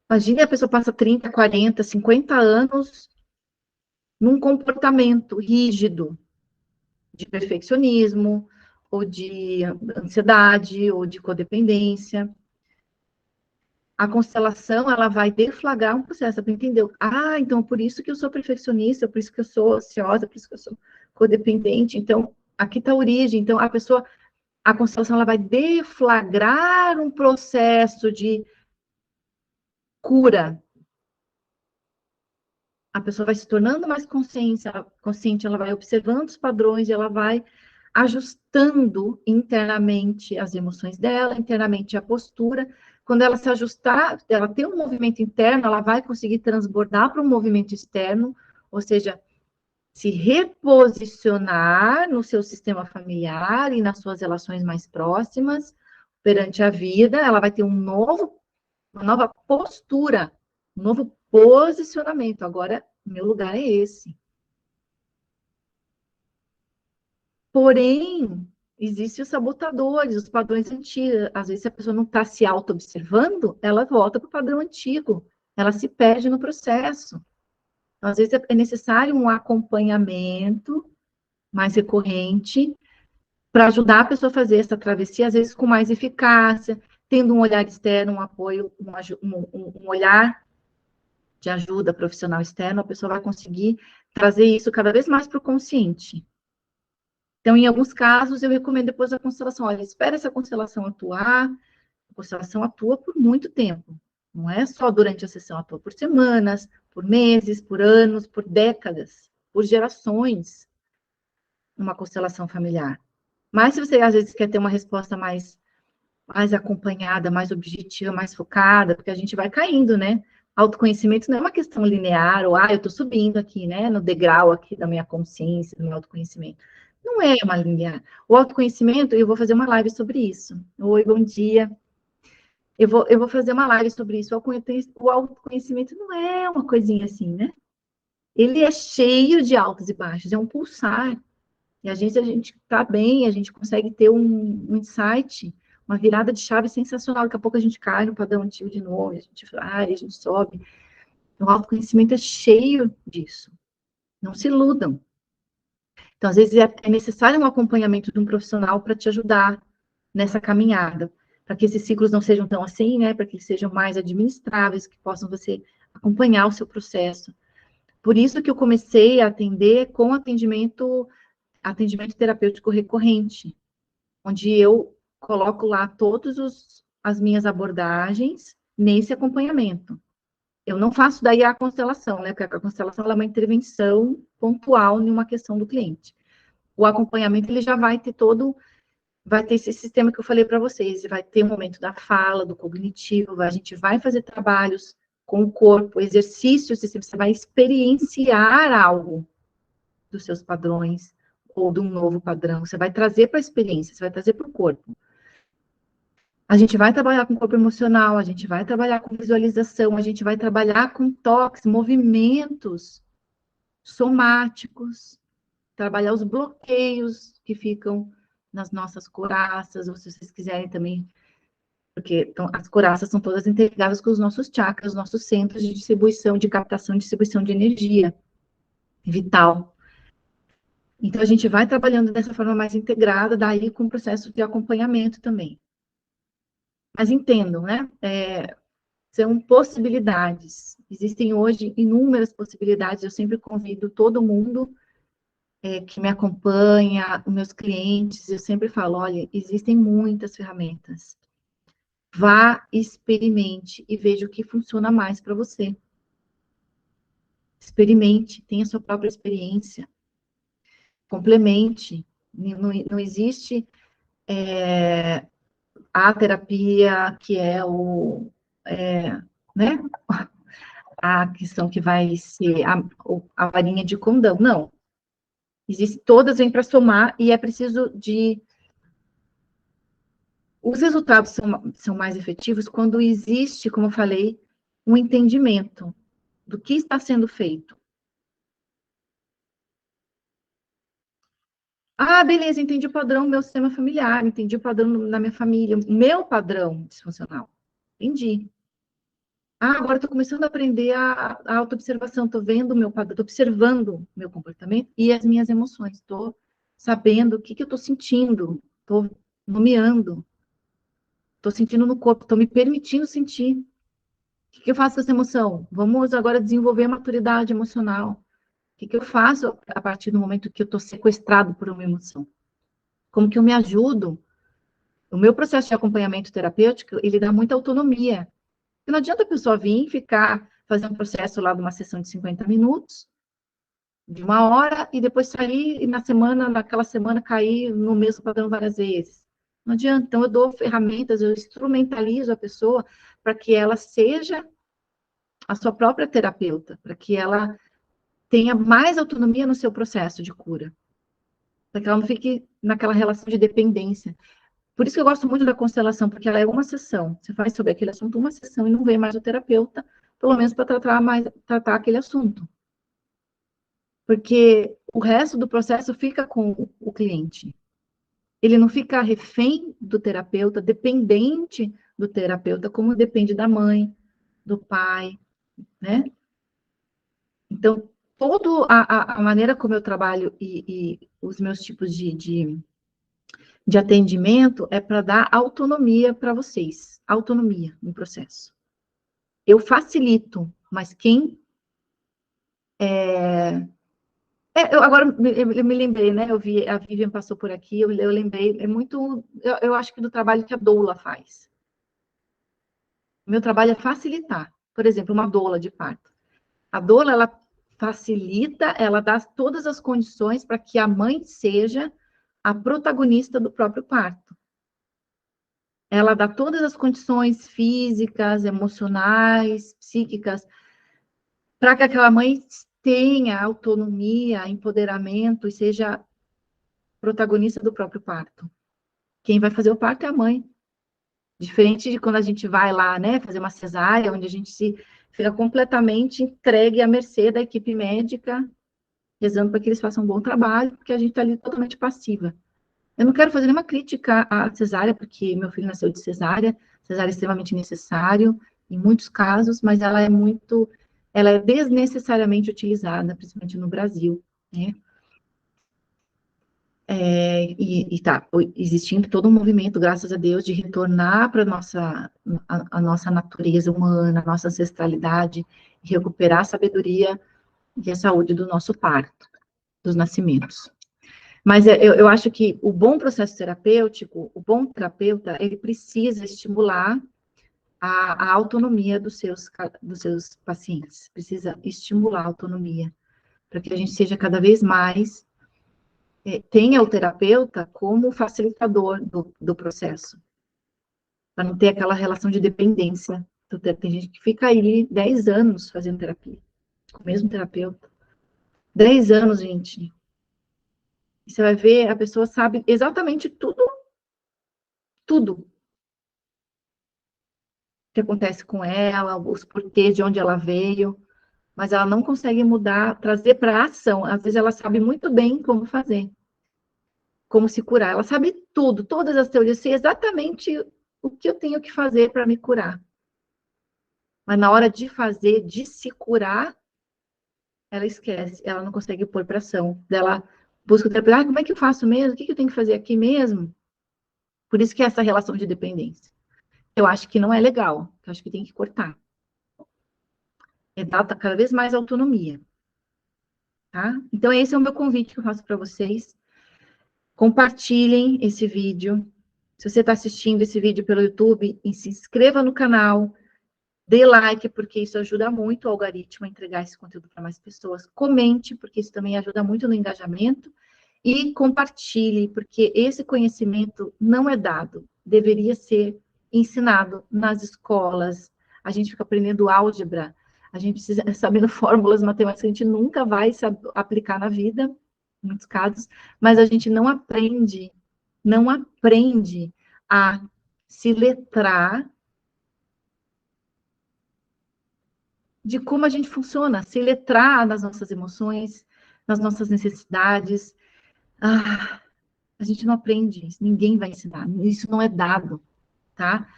Imagine a pessoa passa 30, 40, 50 anos num comportamento rígido de perfeccionismo, ou de ansiedade, ou de codependência. A constelação, ela vai deflagrar um processo para entender. Ah, então por isso que eu sou perfeccionista, por isso que eu sou ansiosa, por isso que eu sou codependente. Então, aqui está a origem. Então, a constelação, ela vai deflagrar um processo de cura. A pessoa vai se tornando mais consciente, ela vai observando os padrões, ela vai ajustando internamente as emoções dela, internamente a postura. Quando ela se ajustar, ela tem um movimento interno, ela vai conseguir transbordar para um movimento externo, ou seja, se reposicionar no seu sistema familiar e nas suas relações mais próximas perante a vida, ela vai ter uma nova postura, um novo posicionamento. Agora, meu lugar é esse. Porém, existem os sabotadores, os padrões antigos. Às vezes, se a pessoa não está se auto-observando, ela volta para o padrão antigo. Ela se perde no processo. Então, às vezes, é necessário um acompanhamento mais recorrente para ajudar a pessoa a fazer essa travessia, às vezes com mais eficácia, tendo um olhar externo, um apoio, um olhar de ajuda profissional externo, a pessoa vai conseguir trazer isso cada vez mais para o consciente. Então, em alguns casos, eu recomendo depois a constelação. Olha, espera essa constelação atuar. A constelação atua por muito tempo. Não é só durante a sessão, atua por semanas, por meses, por anos, por décadas, por gerações, uma constelação familiar. Mas se você, às vezes, quer ter uma resposta mais acompanhada, mais objetiva, mais focada, porque a gente vai caindo, né? Autoconhecimento não é uma questão linear, ou, eu estou subindo aqui, né, no degrau aqui da minha consciência, do meu autoconhecimento. Não é uma linear. O autoconhecimento, eu vou fazer uma live sobre isso. Oi, bom dia. Eu vou fazer uma live sobre isso. O autoconhecimento não é uma coisinha assim, né? Ele é cheio de altos e baixos, é um pulsar. E a gente está bem, a gente consegue ter um insight, uma virada de chave sensacional. Daqui a pouco a gente cai no padrão antigo de novo, a gente sobe. O autoconhecimento é cheio disso. Não se iludam. Então, às vezes, é necessário um acompanhamento de um profissional para te ajudar nessa caminhada, para que esses ciclos não sejam tão assim, né? Para que eles sejam mais administráveis, que possam você acompanhar o seu processo. Por isso que eu comecei a atender com atendimento terapêutico recorrente, onde eu coloco lá todas as minhas abordagens nesse acompanhamento. Eu não faço daí a constelação, né? Porque a constelação ela é uma intervenção pontual em uma questão do cliente. O acompanhamento ele já vai ter esse sistema que eu falei para vocês, vai ter o momento da fala, do cognitivo, a gente vai fazer trabalhos com o corpo, exercícios, você vai experienciar algo dos seus padrões ou de um novo padrão, você vai trazer para a experiência, você vai trazer para o corpo. A gente vai trabalhar com o corpo emocional, a gente vai trabalhar com visualização, a gente vai trabalhar com toques, movimentos somáticos, trabalhar os bloqueios que ficam nas nossas coraças, ou se vocês quiserem também, porque as coraças são todas interligadas com os nossos chakras, os nossos centros de distribuição, de captação e distribuição de energia vital. Então, a gente vai trabalhando dessa forma mais integrada, daí com o processo de acompanhamento também. Mas entendam, né? São possibilidades. Existem hoje inúmeras possibilidades. Eu sempre convido todo mundo que me acompanha, os meus clientes, eu sempre falo, olha, existem muitas ferramentas. Vá, experimente e veja o que funciona mais para você. Experimente, tenha sua própria experiência. Complemente. Não existe a terapia que é né? A questão que vai ser a varinha de condão. Não. Todas vêm para somar e é preciso de... Os resultados são mais efetivos quando existe, como eu falei, um entendimento do que está sendo feito. Beleza, entendi o padrão do meu sistema familiar, entendi o padrão da minha família, o meu padrão disfuncional. Entendi. Agora estou começando a aprender a autoobservação, estou vendo o meu padrão, estou observando o meu comportamento e as minhas emoções, estou sabendo o que eu estou sentindo, estou nomeando, estou sentindo no corpo, estou me permitindo sentir. O que eu faço com essa emoção? Vamos agora desenvolver a maturidade emocional. O que eu faço a partir do momento que eu estou sequestrado por uma emoção? Como que eu me ajudo? O meu processo de acompanhamento terapêutico, ele dá muita autonomia. Porque não adianta a pessoa vir e ficar, fazer um processo lá de uma sessão de 50 minutos, de 1 hora, e depois sair e naquela semana, cair no mesmo padrão várias vezes. Não adianta. Então, eu dou ferramentas, eu instrumentalizo a pessoa para que ela seja a sua própria terapeuta, para que ela tenha mais autonomia no seu processo de cura, para que ela não fique naquela relação de dependência. Por isso que eu gosto muito da constelação, porque ela é uma sessão. Você faz sobre aquele assunto uma sessão e não vem mais o terapeuta, pelo menos para tratar aquele assunto. Porque o resto do processo fica com o cliente. Ele não fica refém do terapeuta, dependente do terapeuta, como depende da mãe, do pai, né? Então, toda a maneira como eu trabalho e os meus tipos de atendimento é para dar autonomia para vocês, autonomia no processo. Eu facilito, mas quem eu agora me lembrei, né? Eu vi, a Vivian passou por aqui, eu lembrei, é muito, eu acho que do trabalho que a doula faz. O meu trabalho é facilitar. Por exemplo, uma doula de parto. A doula, ela facilita, ela dá todas as condições para que a mãe seja a protagonista do próprio parto. Ela dá todas as condições físicas, emocionais, psíquicas, para que aquela mãe tenha autonomia, empoderamento e seja protagonista do próprio parto. Quem vai fazer o parto é a mãe. Diferente de quando a gente vai lá, né, fazer uma cesárea, onde a gente se fica completamente entregue à mercê da equipe médica, rezando para que eles façam um bom trabalho, porque a gente está ali totalmente passiva. Eu não quero fazer nenhuma crítica à cesárea, porque meu filho nasceu de cesárea é extremamente necessário, em muitos casos, mas ela é desnecessariamente utilizada, principalmente no Brasil, né? Tá existindo todo um movimento, graças a Deus, de retornar para a nossa natureza humana, a nossa ancestralidade, recuperar a sabedoria e a saúde do nosso parto, dos nascimentos. Mas eu acho que o bom processo terapêutico, o bom terapeuta, ele precisa estimular a autonomia dos seus pacientes, precisa estimular a autonomia, para que a gente seja cada vez mais tenha o terapeuta como facilitador do processo, para não ter aquela relação de dependência. Tem gente que fica aí 10 anos fazendo terapia, com o mesmo terapeuta. 10 anos, gente. E você vai ver, a pessoa sabe exatamente tudo que acontece com ela, os porquês de onde ela veio, mas ela não consegue mudar, trazer para a ação. Às vezes ela sabe muito bem como fazer, como se curar. Ela sabe tudo, todas as teorias, sei exatamente o que eu tenho que fazer para me curar. Mas na hora de fazer, de se curar, ela esquece, ela não consegue pôr para ação. Ela busca o terapeuta, como é que eu faço mesmo? O que eu tenho que fazer aqui mesmo? Por isso que é essa relação de dependência. Eu acho que não é legal, eu acho que tem que cortar. É dar cada vez mais autonomia, tá? Então, esse é o meu convite que eu faço para vocês. Compartilhem esse vídeo. Se você está assistindo esse vídeo pelo YouTube, se inscreva no canal, dê like, porque isso ajuda muito o algoritmo a entregar esse conteúdo para mais pessoas. Comente, porque isso também ajuda muito no engajamento. E compartilhe, porque esse conhecimento não é dado, deveria ser ensinado nas escolas. A gente fica aprendendo álgebra, a gente precisa sabendo fórmulas matemáticas, a gente nunca vai aplicar na vida, em muitos casos, mas a gente não aprende a se letrar de como a gente funciona, se letrar nas nossas emoções, nas nossas necessidades. A gente não aprende isso, ninguém vai ensinar, isso não é dado, tá?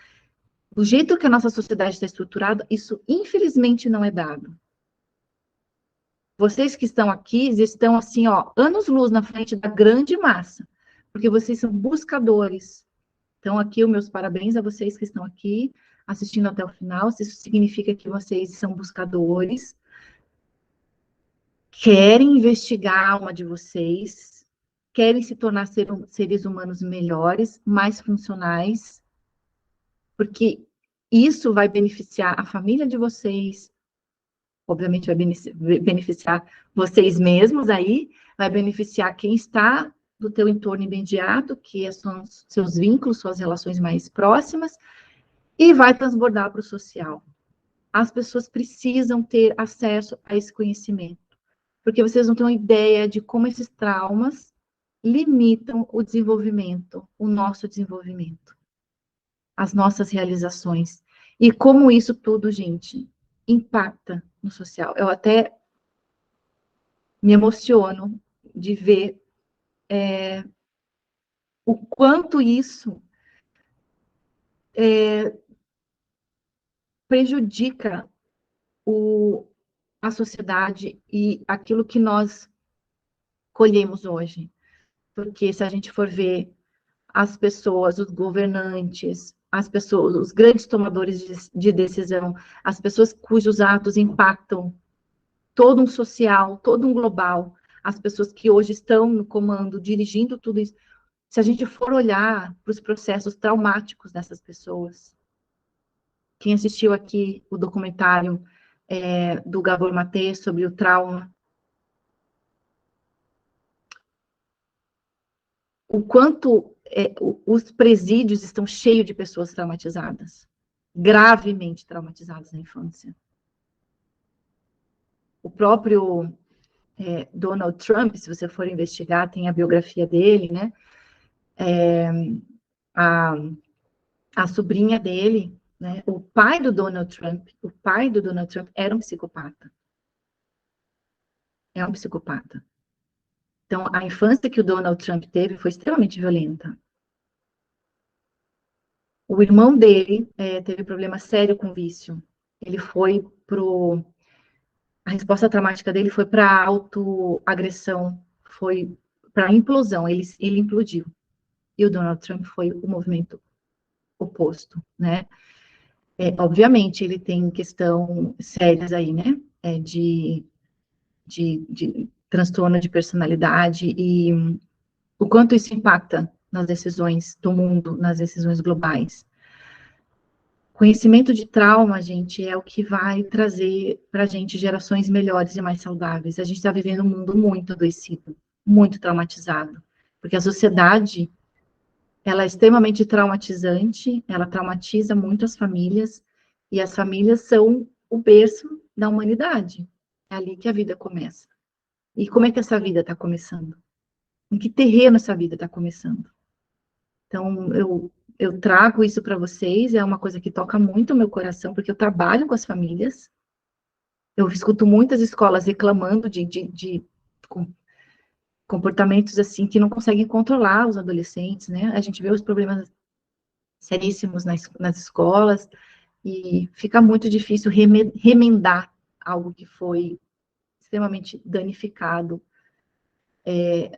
Do jeito que a nossa sociedade está estruturada, isso infelizmente não é dado. Vocês que estão aqui, estão assim, ó, anos-luz na frente da grande massa, porque vocês são buscadores. Então, aqui, os meus parabéns a vocês que estão aqui, assistindo até o final. Isso significa que vocês são buscadores, querem investigar a alma de vocês, querem se tornar seres humanos melhores, mais funcionais, porque Isso vai beneficiar a família de vocês, obviamente vai beneficiar vocês mesmos aí, vai beneficiar quem está do teu entorno imediato, que são seus vínculos, suas relações mais próximas, e vai transbordar para o social. As pessoas precisam ter acesso a esse conhecimento, porque vocês não têm uma ideia de como esses traumas limitam o desenvolvimento, o nosso desenvolvimento, as nossas realizações, e como isso tudo, gente, impacta no social. Eu até me emociono de ver o quanto isso prejudica a sociedade e aquilo que nós colhemos hoje. Porque se a gente for ver as pessoas, os governantes, as pessoas, os grandes tomadores de decisão, as pessoas cujos atos impactam todo um social, todo um global, as pessoas que hoje estão no comando, dirigindo tudo isso, se a gente for olhar para os processos traumáticos dessas pessoas, quem assistiu aqui o documentário do Gabor Maté sobre o trauma, o quanto os presídios estão cheios de pessoas traumatizadas, gravemente traumatizadas na infância. O próprio Donald Trump, se você for investigar, tem a biografia dele, né? A sobrinha dele, né? O pai do Donald Trump era um psicopata. É um psicopata. Então, a infância que o Donald Trump teve foi extremamente violenta. O irmão dele teve problema sério com vício. Ele foi pro... A resposta traumática dele foi para autoagressão, foi para implosão, ele implodiu. E o Donald Trump foi o movimento oposto, né? Obviamente, ele tem questão sérias aí, né? De transtorno de personalidade e o quanto isso impacta nas decisões do mundo, nas decisões globais. Conhecimento de trauma, gente, é o que vai trazer para a gente gerações melhores e mais saudáveis. A gente está vivendo um mundo muito adoecido, muito traumatizado, porque a sociedade, ela é extremamente traumatizante, ela traumatiza muito as famílias, e as famílias são o berço da humanidade. É ali que a vida começa. E como é que essa vida está começando? Em que terreno essa vida está começando? Então, eu trago isso para vocês, é uma coisa que toca muito o meu coração, porque eu trabalho com as famílias, eu escuto muitas escolas reclamando de comportamentos assim, que não conseguem controlar os adolescentes, né? A gente vê os problemas seríssimos nas escolas, e fica muito difícil remendar algo que foi extremamente danificado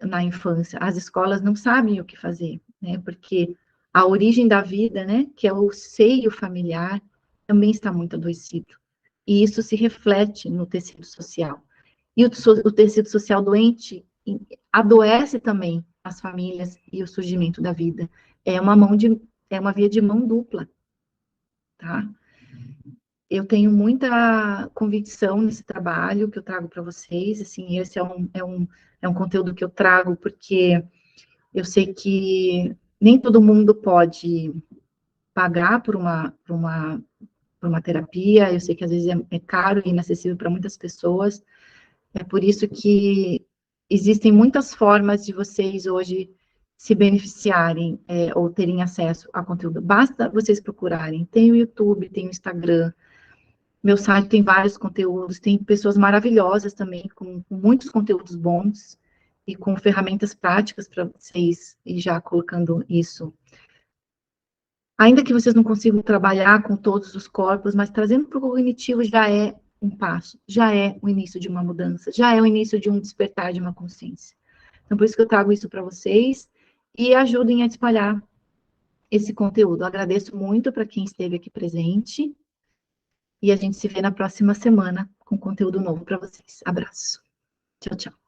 na infância. As escolas não sabem o que fazer, né? Porque a origem da vida, né, que é o seio familiar, também está muito adoecido. E isso se reflete no tecido social. E o tecido social doente adoece também as famílias e o surgimento da vida. É uma via de mão dupla, tá? Eu tenho muita convicção nesse trabalho que eu trago para vocês, assim, esse é um conteúdo que eu trago porque eu sei que nem todo mundo pode pagar por uma terapia, eu sei que às vezes é caro e inacessível para muitas pessoas, é por isso que existem muitas formas de vocês hoje se beneficiarem ou terem acesso a conteúdo. Basta vocês procurarem, tem o YouTube, tem o Instagram, meu site tem vários conteúdos, tem pessoas maravilhosas também, com muitos conteúdos bons e com ferramentas práticas para vocês ir já colocando isso. Ainda que vocês não consigam trabalhar com todos os corpos, mas trazendo para o cognitivo já é um passo, já é o início de uma mudança, já é o início de um despertar de uma consciência. Então, por isso que eu trago isso para vocês e ajudem a espalhar esse conteúdo. Eu agradeço muito para quem esteve aqui presente. E a gente se vê na próxima semana com conteúdo novo para vocês. Abraço. Tchau, tchau.